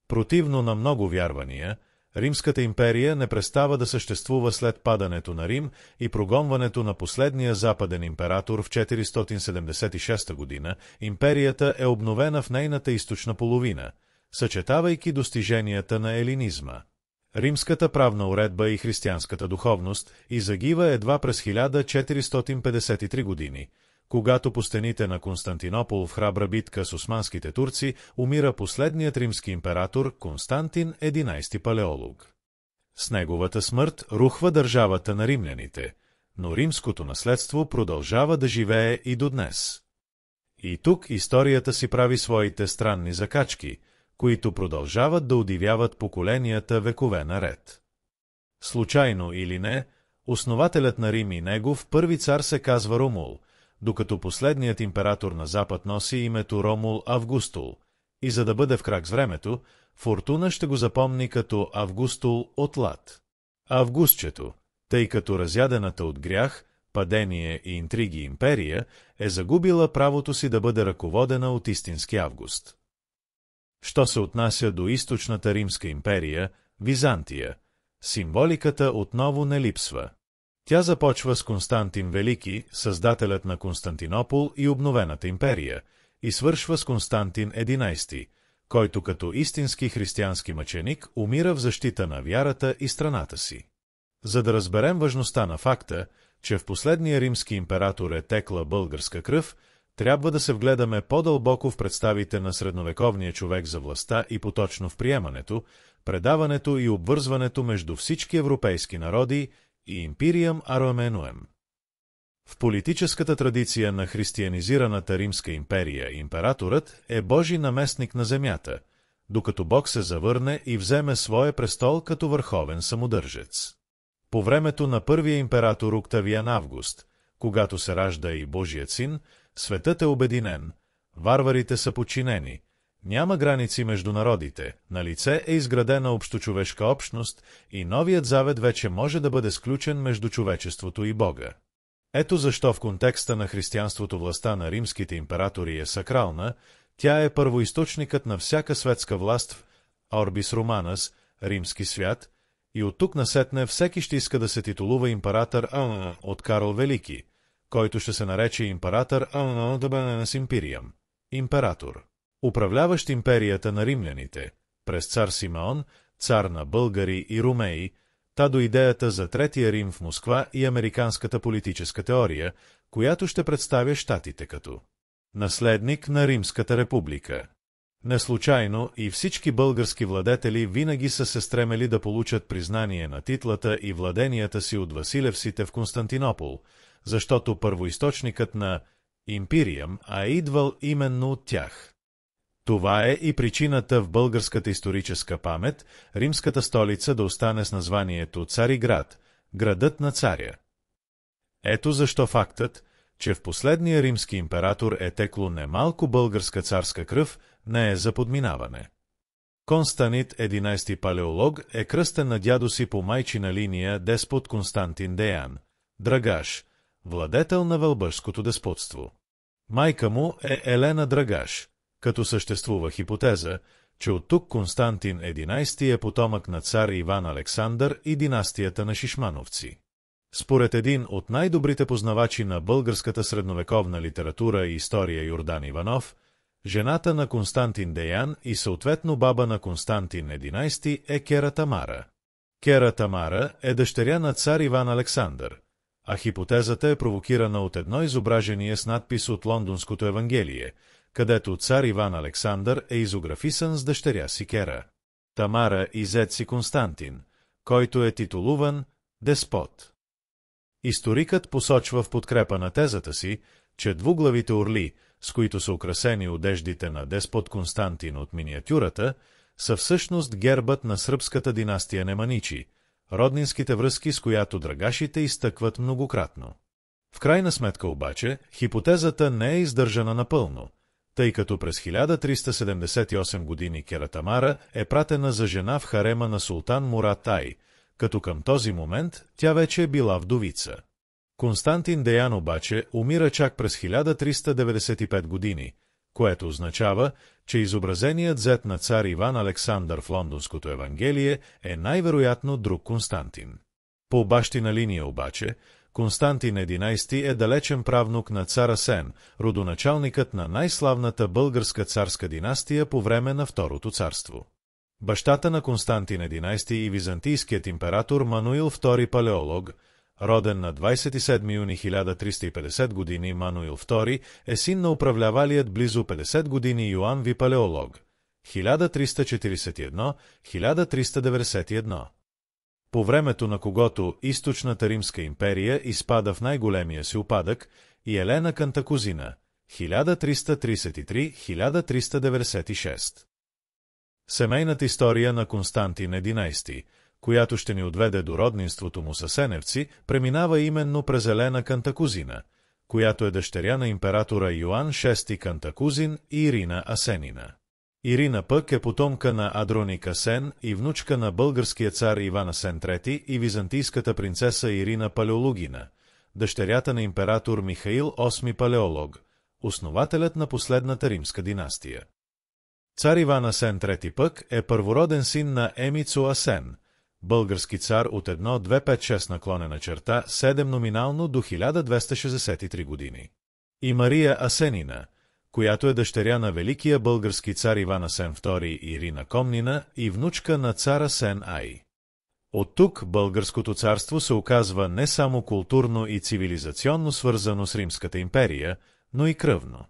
Противно на много вярвания, Римската империя не престава да съществува след падането на Рим и прогонването на последния западен император в 476 година. Империята е обновена в нейната източна половина, съчетавайки достиженията на елинизма. Римската правна уредба и християнската духовност изгива едва през 1453 години, когато по стените на Константинопол в храбра битка с османските турци умира последният римски император Константин XI Палеолог. С неговата смърт рухва държавата на римляните, но римското наследство продължава да живее и до днес. И тук историята си прави своите странни закачки, които продължават да удивяват поколенията векове наред. Случайно или не, основателят на Рим и негов първи цар се казва Ромул, докато последният император на Запад носи името Ромул Августул, и за да бъде в крак с времето, Фортуна ще го запомни като Августул от Лат. Августчето, тъй като разядената от грях, падение и интриги империя, е загубила правото си да бъде ръководена от истински Август. Що се отнася до източната Римска империя, Византия, символиката отново не липсва. Тя започва с Константин Велики, създателят на Константинопол и обновената империя, и свършва с Константин XI, който като истински християнски мъченик умира в защита на вярата и страната си. За да разберем важността на факта, че в последния римски император е текла българска кръв, трябва да се вгледаме по-дълбоко в представите на средновековния човек за властта и поточно в приемането, предаването и обвързването между всички европейски народи и империям Ароменуем. В политическата традиция на християнизираната Римска империя императорът е Божи наместник на земята, докато Бог се завърне и вземе своя престол като върховен самодържец. По времето на първия император Октавиан Август, когато се ражда и Божият син, светът е обединен, варварите са подчинени, няма граници между народите, налице е изградена общочовешка общност и новият завет вече може да бъде сключен между човечеството и Бога. Ето защо в контекста на християнството властта на римските императори е сакрална, тя е първоизточникът на всяка светска власт в Орбис Романас, римски свят, и от тук насетне всеки ще иска да се титулува император от Карл Велики, който ще се нарече император с империям, император, управляващ империята на римляните, през цар Симеон, цар на българи и румеи, та до идеята за Третия Рим в Москва и американската политическа теория, която ще представя щатите като наследник на Римската република. Неслучайно и всички български владетели винаги са се стремели да получат признание на титлата и владенията си от василевсите в Константинопол, защото първоизточникът на империям е идвал именно от тях. Това е и причината в българската историческа памет римската столица да остане с названието Цариград, градът на царя. Ето защо фактът, че в последния римски император е текло немалко българска царска кръв, не е за подминаване. Констанит XI Палеолог е кръстен на дядо си по майчина линия деспот Константин Деян, Драгаш, владетел на Вълбъшското деспотство. Майка му е Елена Драгаш, като съществува хипотеза, че от тук Константин XI е потомък на цар Иван Александър и династията на Шишмановци. Според един от най-добрите познавачи на българската средновековна литература и история Йордан Иванов, жената на Константин Деян и съответно баба на Константин XI е Кера Тамара. Кера Тамара е дъщеря на цар Иван Александър, а хипотезата е провокирана от едно изображение с надпис от Лондонското Евангелие, където цар Иван Александър е изографисан с дъщеря си Кера Тамара и зет си Константин, който е титулуван деспот. Историкът посочва в подкрепа на тезата си, че двуглавите орли, с които са украсени одеждите на деспот Константин от миниатюрата, са всъщност гербът на сръбската династия Неманичи, роднинските връзки с която драгашите изтъкват многократно. В крайна сметка обаче, хипотезата не е издържана напълно, тъй като през 1378 години Кера Тамара е пратена за жена в харема на султан Мурат Ай, като към този момент тя вече е била вдовица. Константин Деян обаче умира чак през 1395 години, което означава, че изобразеният зет на цар Иван Александър в Лондонското Евангелие е най-вероятно друг Константин. По бащина линия обаче, Константин XI е далечен правнук на цар Асен, родоначалникът на най-славната българска царска династия по време на Второто царство. Бащата на Константин XI и византийският император Мануил II Палеолог, роден на 27 юни 1350 години, Мануил II е син на управлявалият близо 50 години Йоан Ви Палеолог, 1341-1391. По времето на когото източната Римска империя изпада в най-големия си упадък, и Елена Кантакузина, 1333-1396. Семейната история на Константин XI, която ще ни отведе до роднинството му с асеневци, преминава именно през Елена Кантакузина, която е дъщеря на императора Йоан VI Кантакузин и Ирина Асенина. Ирина пък е потомка на Адроник Асен и внучка на българския цар Иван Асен III и византийската принцеса Ирина Палеологина, дъщерята на император Михаил VIII Палеолог, основателят на последната римска династия. Цар Иван Асен III пък е първороден син на Емицо Асен, български цар от 1256/7 номинално до 1263 години. И Мария Асенина, която е дъщеря на великия български цар Иван Асен II Ирина Комнина и внучка на цар Асен Ай. От тук българското царство се оказва не само културно и цивилизационно свързано с Римската империя, но и кръвно.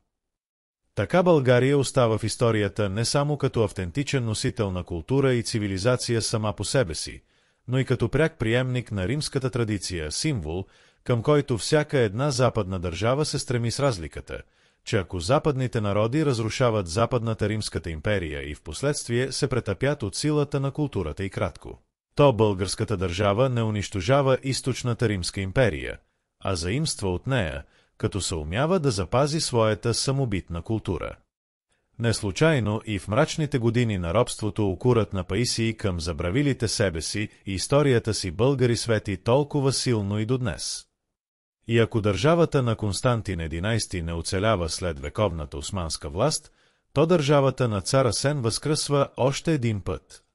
Така България остава в историята не само като автентичен носител на култура и цивилизация сама по себе си, но и като пряк приемник на римската традиция, символ, към който всяка една западна държава се стреми с разликата, че ако западните народи разрушават Западната Римската империя и впоследствие се претъпят от силата на културата и кратко, то българската държава не унищожава Източната Римска империя, а заимства от нея, като съумява да запази своята самобитна култура. Неслучайно и в мрачните години на робството укорът на Паисий към забравилите себе си и историята си българи свети толкова силно и до днес. И ако държавата на Константин XI не оцелява след вековната османска власт, то държавата на цар Асен възкръсва още един път.